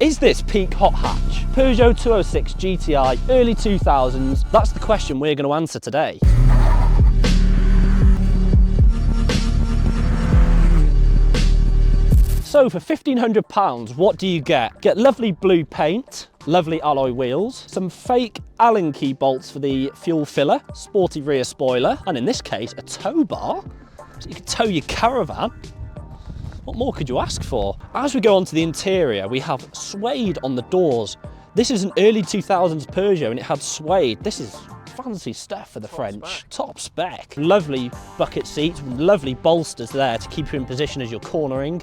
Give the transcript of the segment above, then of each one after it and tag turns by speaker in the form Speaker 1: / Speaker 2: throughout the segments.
Speaker 1: Is this peak hot hatch? Peugeot 206 GTI, early 2000s? That's the question we're going to answer today. So for £1,500, what do you get? Get lovely blue paint, lovely alloy wheels, some fake Allen key bolts for the fuel filler, sporty rear spoiler, and in this case, a tow bar, so you can tow your caravan. What more could you ask for? As we go on to the interior, we have suede on the doors. This is an early 2000s Peugeot and it had suede. This is fancy stuff for the French. Top spec. Lovely bucket seats, lovely bolsters there to keep you in position as you're cornering.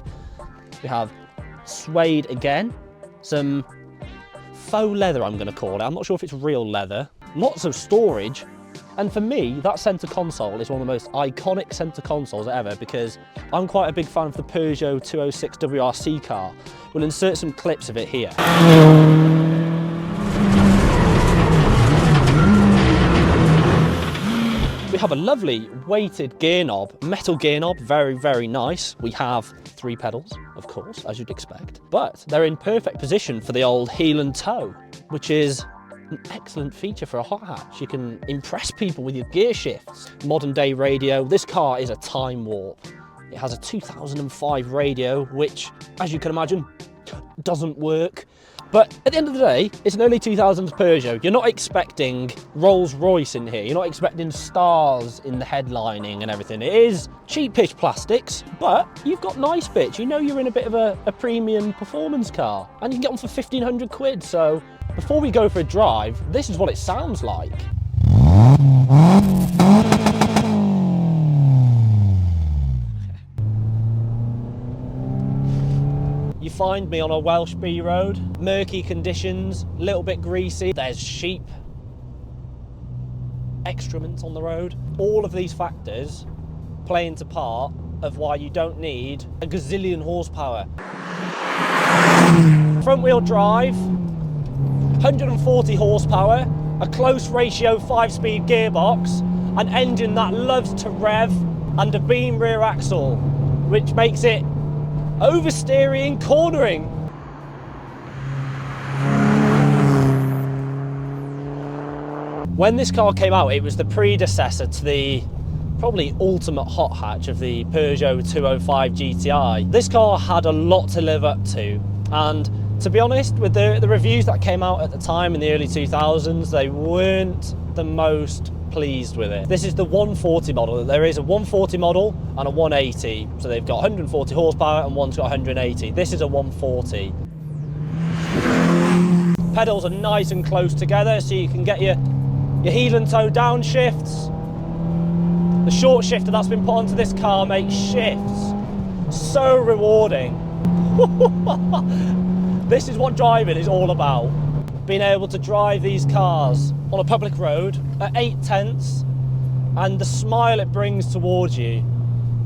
Speaker 1: We have suede again, some faux leather I'm going to call it. I'm not sure if it's real leather. Lots of storage. And for me, that centre console is one of the most iconic centre consoles ever because I'm quite a big fan of the Peugeot 206 WRC car. We'll insert some clips of it here. We have a lovely weighted gear knob, metal gear knob, very, very nice. We have 3 pedals, of course, as you'd expect, but they're in perfect position for the old heel and toe, which is an excellent feature for a hot hatch. You can impress people with your gear shifts. Modern day radio. This car is a time warp. It has a 2005 radio, which, as you can imagine, doesn't work. But at the end of the day, it's an early 2000s Peugeot. You're not expecting Rolls-Royce in here. You're not expecting stars in the headlining and everything. It is cheapish plastics, but you've got nice bits. You know you're in a bit of a premium performance car, and you can get one for 1,500 quid. So before we go for a drive, this is what it sounds like. You find me on a Welsh B road, murky conditions, a little bit greasy. There's sheep, excrement on the road. All of these factors play into part of why you don't need a gazillion horsepower. Front wheel drive, 140 horsepower, a close ratio 5-speed gearbox, an engine that loves to rev, and a beam rear axle, which makes it oversteering, cornering. When this car came out, it was the predecessor to the probably ultimate hot hatch of the Peugeot 205 GTI. This car had a lot to live up to, and to be honest, with the reviews that came out at the time in the early 2000s, they weren't the most pleased with it. This is the 140 model. There is a 140 model and a 180. So they've got 140 horsepower and one's got 180. This is a 140. Pedals are nice and close together so you can get your heel and toe down shifts. The short shifter that's been put onto this car makes shifts so rewarding. This is what driving is all about. Being able to drive these cars on a public road at 8/10, and the smile it brings towards you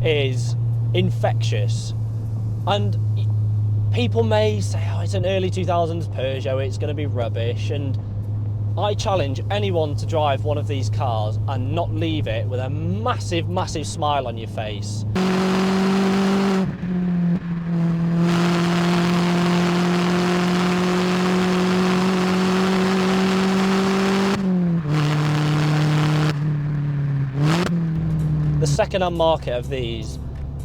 Speaker 1: is infectious. And people may say, oh, it's an early 2000s Peugeot, it's going to be rubbish, and I challenge anyone to drive one of these cars and not leave it with a massive, massive smile on your face. The second-hand market of these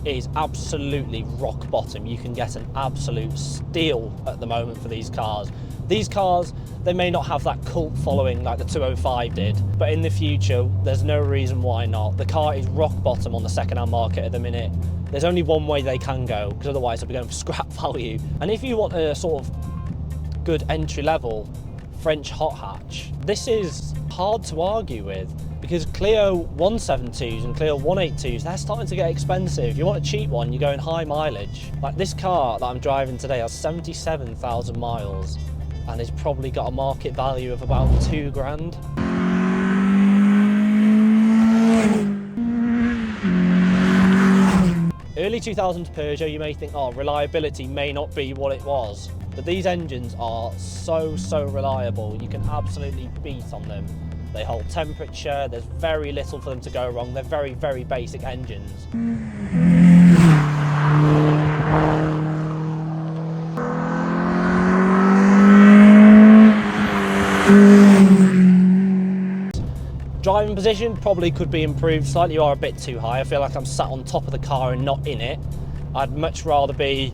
Speaker 1: is absolutely rock bottom. You can get an absolute steal at the moment for these cars. These cars, they may not have that cult following like the 205 did, but in the future, there's no reason why not. The car is rock bottom on the second-hand market at the minute. There's only one way they can go, because otherwise they'll be going for scrap value. And if you want a sort of good entry-level French hot hatch, this is hard to argue with, because Clio 172s and Clio 182s, they're starting to get expensive. If you want a cheap one, you're going high mileage. Like this car that I'm driving today has 77,000 miles and it's probably got a market value of about 2 grand. Early 2000s Peugeot, you may think, oh, reliability may not be what it was, but these engines are so reliable. You can absolutely beat on them. They hold temperature, there's very little for them to go wrong. They're very basic engines. Driving position probably could be improved slightly. You are a bit too high. I feel like I'm sat on top of the car and not in it. I'd much rather be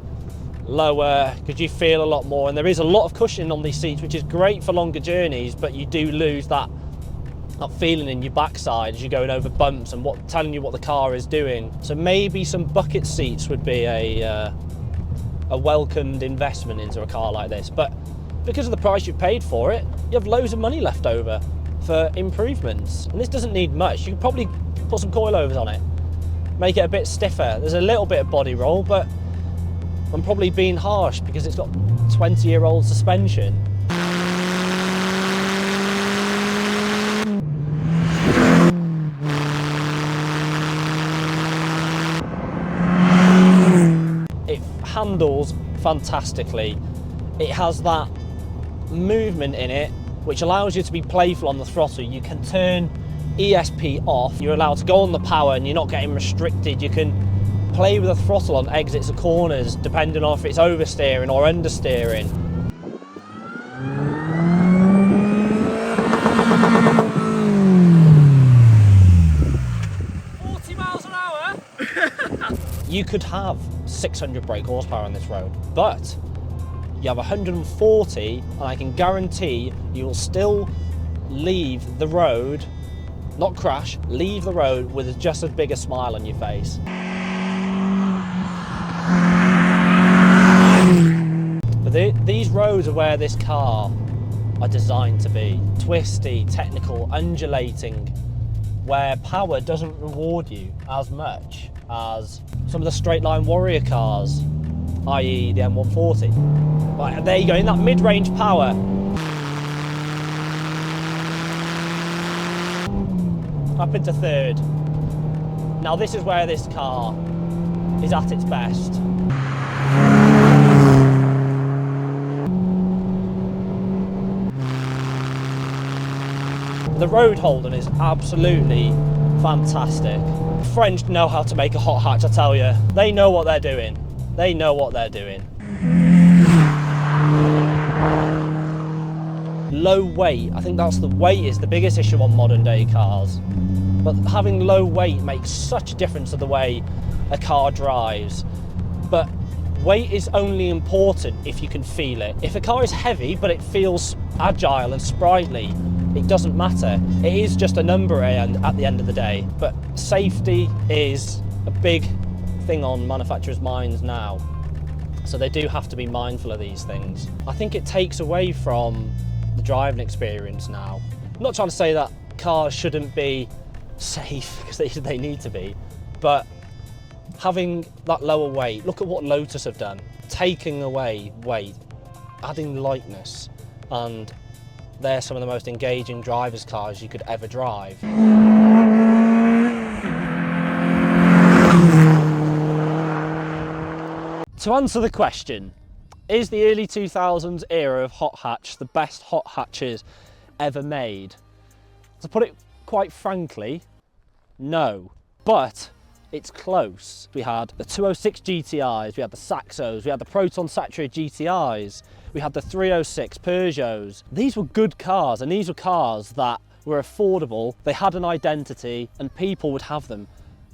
Speaker 1: lower because you feel a lot more, and there is a lot of cushioning on these seats, which is great for longer journeys, but you do lose that feeling in your backside as you're going over bumps and telling you what the car is doing. So maybe some bucket seats would be a welcomed investment into a car like this, but because of the price you've paid for it, you have loads of money left over for improvements. And this doesn't need much. You could probably put some coilovers on it, make it a bit stiffer. There's a little bit of body roll, but I'm probably being harsh because it's got 20-year-old suspension. It handles fantastically. It has that movement in it which allows you to be playful on the throttle. You can turn ESP off, you're allowed to go on the power and you're not getting restricted. You can play with the throttle on exits or corners depending on if it's oversteering or understeering. You could have 600 brake horsepower on this road, but you have 140, and I can guarantee you will still leave the road, not crash, leave the road with just as big a smile on your face. But these roads are where this car are designed to be. Twisty, technical, undulating, where power doesn't reward you as much as some of the straight line warrior cars, i.e. the M140. Right, there you go, in that mid-range power. Up into third. Now this is where this car is at its best. The road holding is absolutely fantastic. French know how to make a hot hatch, I tell you. They know what they're doing. They know what they're doing. Low weight, I think that's the weight is the biggest issue on modern day cars. But having low weight makes such a difference to the way a car drives. But weight is only important if you can feel it. If a car is heavy but it feels agile and sprightly, it doesn't matter. It is just a number at the end of the day. But safety is a big thing on manufacturers' minds now. So they do have to be mindful of these things. I think it takes away from the driving experience now. I'm not trying to say that cars shouldn't be safe, because they need to be, but having that lower weight, look at what Lotus have done. Taking away weight, adding lightness, and they're some of the most engaging driver's cars you could ever drive. To answer the question, is the early 2000s era of hot hatch the best hot hatches ever made? To put it quite frankly, no, but it's close. We had the 206 GTIs, we had the Saxos, we had the Proton saturated GTIs, we had the 306 Peugeots. These were good cars, and these were cars that were affordable, they had an identity, and people would have them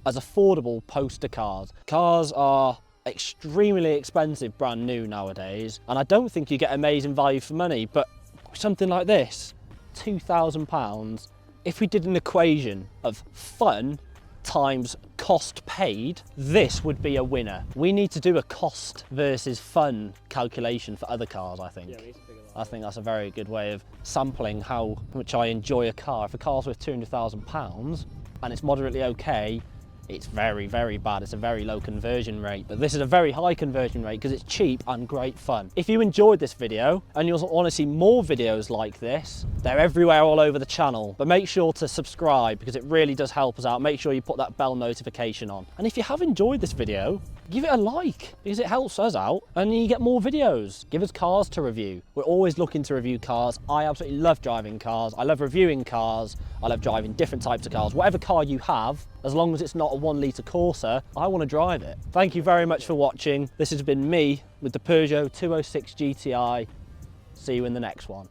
Speaker 1: as affordable poster cars. Cars are extremely expensive brand new nowadays, and I don't think you get amazing value for money, but something like this, £2,000, if we did an equation of fun times cost paid, this would be a winner. We need to do a cost versus fun calculation for other cars, I think. Yeah, we need to figure that out. I think that's a very good way of sampling how much I enjoy a car. If a car's worth £200,000 and it's moderately okay, it's very, very bad. It's a very low conversion rate, but this is a very high conversion rate because it's cheap and great fun. If you enjoyed this video and you want to see more videos like this, they're everywhere all over the channel, but make sure to subscribe because it really does help us out. Make sure you put that bell notification on. And if you have enjoyed this video, give it a like because it helps us out and you get more videos. Give us cars to review. We're always looking to review cars. I absolutely love driving cars. I love reviewing cars. I love driving different types of cars. Whatever car you have, as long as it's not a 1 litre Corsa, I want to drive it. Thank you very much for watching. This has been me with the Peugeot 206 GTI. See you in the next one.